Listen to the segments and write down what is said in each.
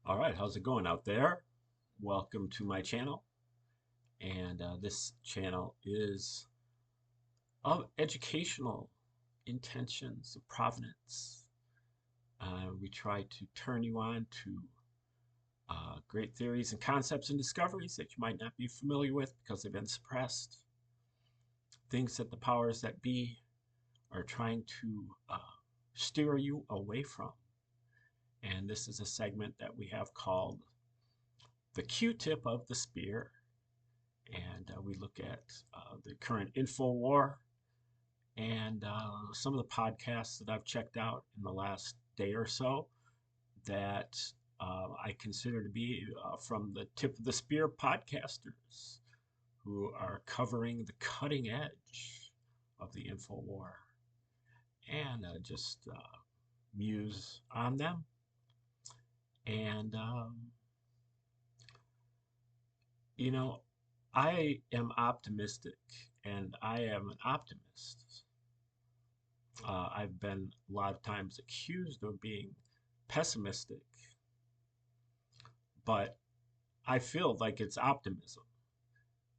All right, how's it going out there? Welcome to my channel. And this channel is of educational intentions of provenance. We try to turn you on to great theories and concepts and discoveries that you might not be familiar with because they've been suppressed. Things that the powers that be are trying to steer you away from. And this is a segment that we have called the Q-tip of the spear. And we look at the current info war and some of the podcasts that I've checked out in the last day or so that I consider to be from the tip of the spear podcasters who are covering the cutting edge of the info war and just muse on them. And, you know, I am optimistic and I am an optimist. I've been a lot of times accused of being pessimistic, but I feel like it's optimism.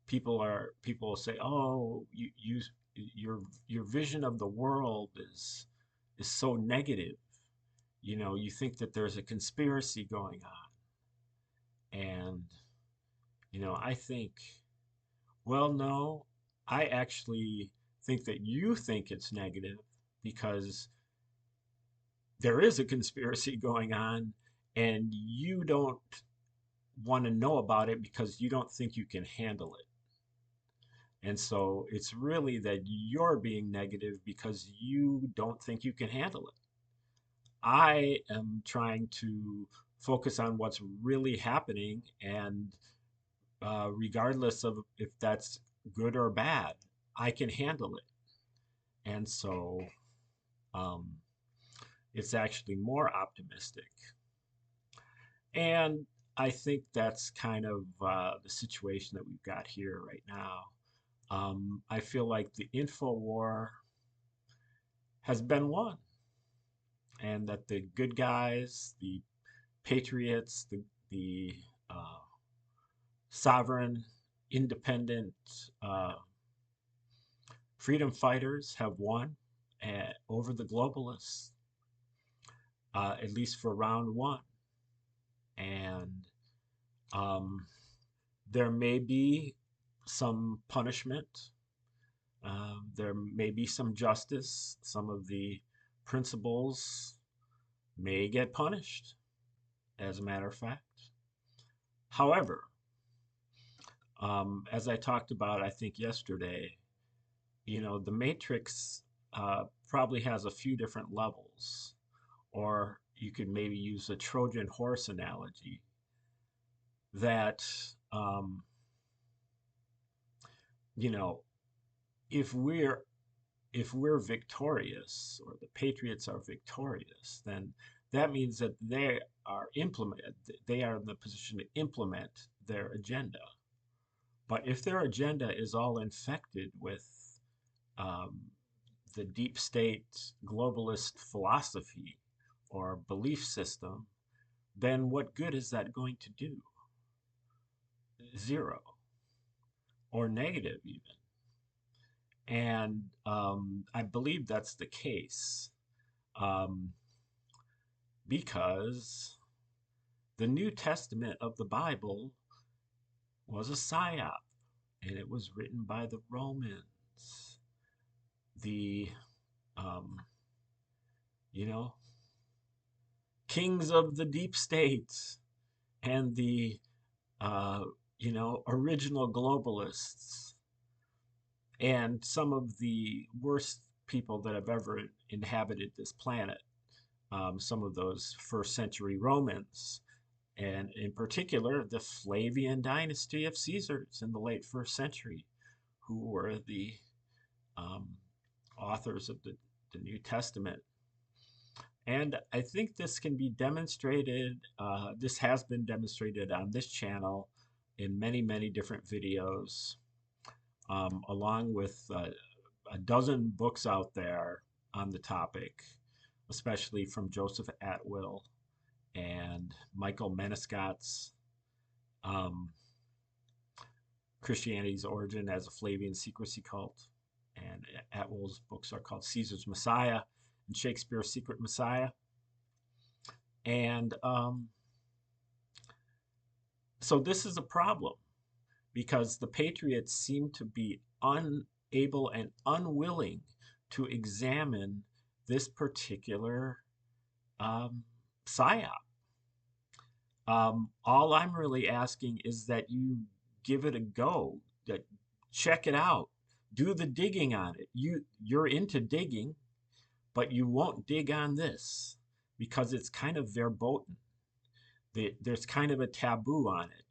People say, "Oh, your vision of the world is so negative. You think that there's a conspiracy going on." And I think, well, no, I actually think that you think it's negative because there is a conspiracy going on and you don't want to know about it because you don't think you can handle it. And so it's really that you're being negative because you don't think you can handle it. I am trying to focus on what's really happening, and regardless of if that's good or bad, I can handle it. And so um, it's actually more optimistic. And I think that's kind of the situation that we've got here right now. I feel like the info war has been won, and that the good guys, the patriots, the uh, sovereign, independent uh, freedom fighters have won over the globalists, at least for round one. And um, there may be some punishment. There may be some justice. Some of the principals may get punished, as a matter of fact. However, as I talked about, I think yesterday, the Matrix probably has a few different levels, or you could maybe use a Trojan horse analogy that, um, you know, if we're if we're victorious or the patriots are victorious, then that means that they are in the position to implement their agenda. But if their agenda is all infected with um, the deep state globalist philosophy or belief system, then what good is that going to do? Zero, or negative even. And I believe that's the case, um, because the New Testament of the Bible was a psyop, and it was written by the Romans, the um, you know kings of the deep state, and the uh, original globalists, and some of the worst people that have ever inhabited this planet. Some of those first century Romans, and in particular, the Flavian dynasty of Caesars in the late first century, who were the um, authors of the New Testament. And I think this can be demonstrated, this has been demonstrated on this channel in many, many different videos, along with a dozen books out there on the topic, especially from Joseph Atwill and Michael Maniscalco's um, Christianity's Origin as a Flavian Secrecy Cult. And Atwell's books are called Caesar's Messiah and Shakespeare's Secret Messiah. And so this is a problem because the patriots seem to be unable and unwilling to examine this particular psyop. All I'm really asking is that you give it a go, that check it out, do the digging on it. You're into digging, but you won't dig on this because it's kind of verboten. There's kind of a taboo on it.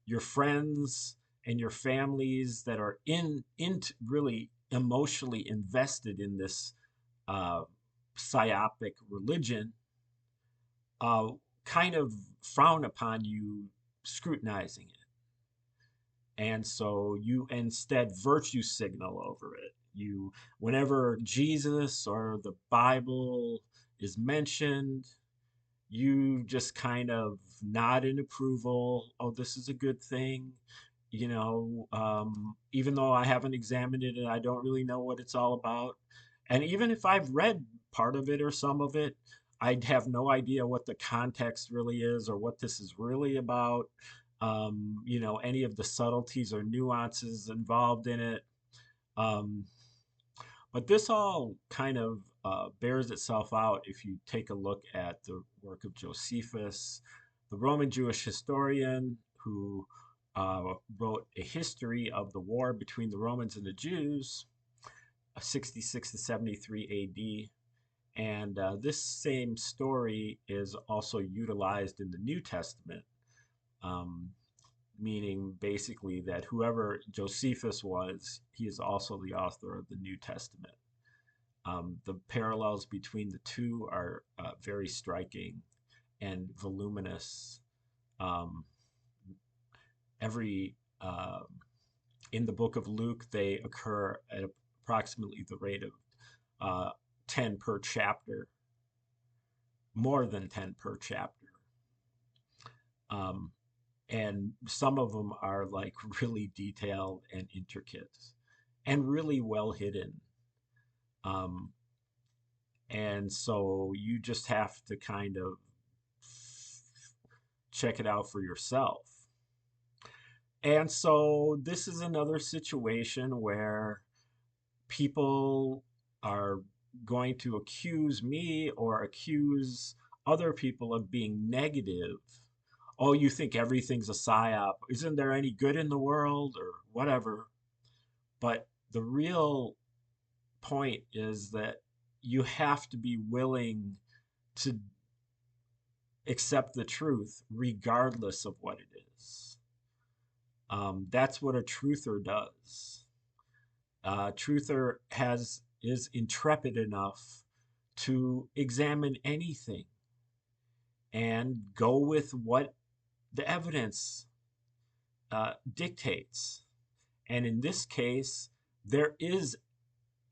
Your friends and your families that are into really emotionally invested in this psyopic religion uh, kind of frown upon you scrutinizing it. And so you instead virtue signal over it. Whenever Jesus or the Bible is mentioned, you just kind of nod in approval. Oh, this is a good thing. Even though I haven't examined it and I don't really know what it's all about. And even if I've read part of it or some of it, I'd have no idea what the context really is or what this is really about. Any of the subtleties or nuances involved in it. Um, but this all kind of bears itself out if you take a look at the work of Josephus, the Roman Jewish historian who wrote a history of the war between the Romans and the Jews, 66 to 73 AD. And this same story is also utilized in the New Testament, meaning basically that whoever Josephus was, he is also the author of the New Testament. The parallels between the two are very striking and voluminous. Um, every In the book of Luke, they occur at approximately the rate of 10 per chapter, more than 10 per chapter. And some of them are like really detailed and intricate and really well hidden. Um, and so you just have to kind of check it out for yourself. And so this is another situation where people are going to accuse me or accuse other people of being negative. Oh, you think everything's a psyop? Isn't there any good in the world or whatever? But the real point is that you have to be willing to accept the truth regardless of what it is. That's what a truther does. Truther is intrepid enough to examine anything and go with what the evidence dictates. And in this case, there is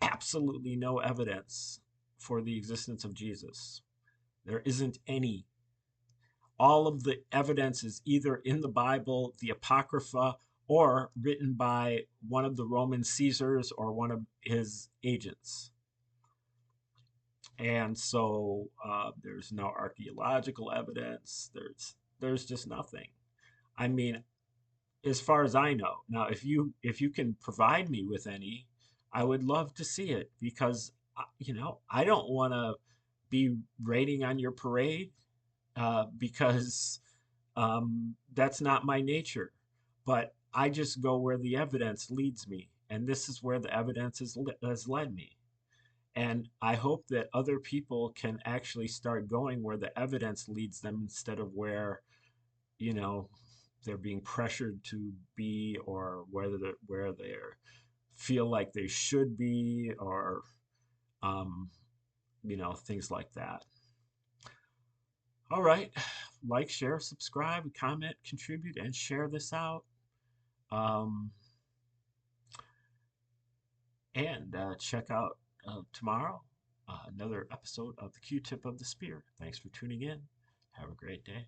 absolutely no evidence for the existence of Jesus. There isn't any. All of the evidence is either in the Bible, the Apocrypha, or written by one of the Roman Caesars or one of his agents. And so there's no archaeological evidence. There's just nothing. I mean, as far as I know. Now, if you can provide me with any, I would love to see it because I don't want to be raining on your parade because that's not my nature. But I just go where the evidence leads me, and this is where the evidence has led me. And I hope that other people can actually start going where the evidence leads them instead of where, you know, they're being pressured to be or where they feel like they should be or, things like that. All right. Like, share, subscribe, comment, contribute, and share this out. And check out tomorrow another episode of the Q-Tip of the Spear. Thanks for tuning in. Have a great day.